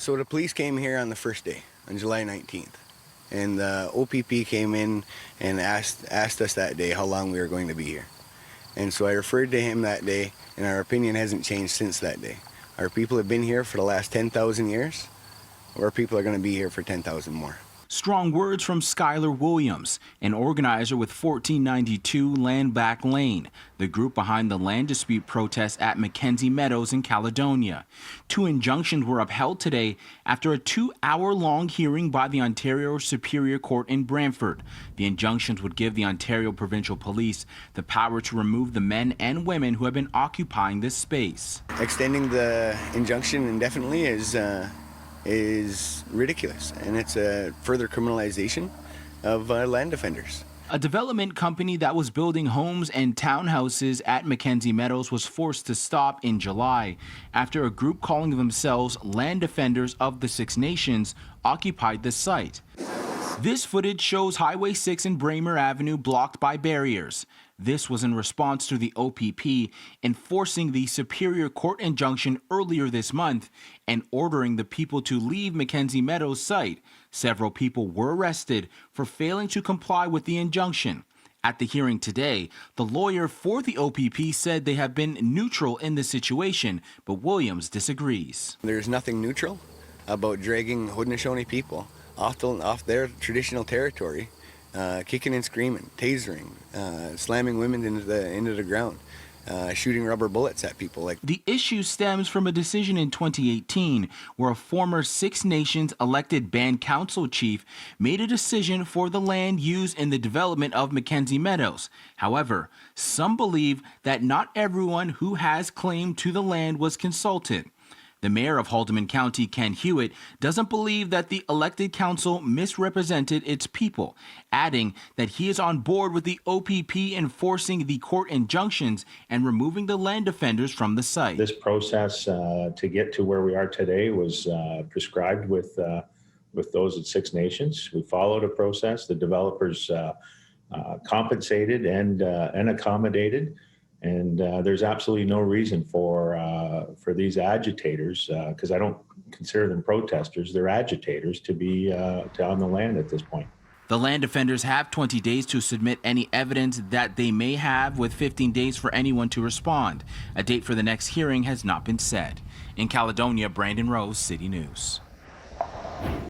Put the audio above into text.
So the police came here on the first day, on July 19th, and the OPP came in and asked us that day how long we were going to be here. And so I referred to him that day, and our opinion hasn't changed since that day. Our people have been here for the last 10,000 years. Our people are going to be here for 10,000 more. Strong words from Skylar Williams, an organizer with 1492 Land Back Lane, the group behind the land dispute protest at Mackenzie Meadows in Caledonia. 2 injunctions were upheld today after a 2-hour-long hearing by the Ontario Superior Court in Brantford. The injunctions would give the Ontario Provincial Police the power to remove the men and women who have been occupying this space. Extending the injunction indefinitely is ridiculous, and it's a further criminalization of land defenders. A development company that was building homes and townhouses at Mackenzie Meadows was forced to stop in July after a group calling themselves Land Defenders of the Six Nations occupied the site. This footage shows Highway 6 and Braemar Avenue blocked by barriers. This was in response to the OPP enforcing the Superior Court injunction earlier this month and ordering the people to leave Mackenzie Meadows' site. Several people were arrested for failing to comply with the injunction. At the hearing today, the lawyer for the OPP said they have been neutral in the situation, but Williams disagrees. There's nothing neutral about dragging Haudenosaunee people off their traditional territory, kicking and screaming, tasering, slamming women into the ground, shooting rubber bullets at people. The issue stems from a decision in 2018 where a former Six Nations elected band council chief made a decision for the land used in the development of Mackenzie Meadows. However, some believe that not everyone who has claim to the land was consulted. The mayor of Haldimand County, Ken Hewitt, doesn't believe that the elected council misrepresented its people, adding that he is on board with the OPP enforcing the court injunctions and removing the land defenders from the site. This process to get to where we are today was prescribed with those at Six Nations. We followed a process. The developers compensated and accommodated. And there's absolutely no reason for these agitators, because I don't consider them protesters, they're agitators, to be on the land at this point. The land defenders have 20 days to submit any evidence that they may have, with 15 days for anyone to respond. A date for the next hearing has not been set. In Caledonia, Brandon Rowe, City News.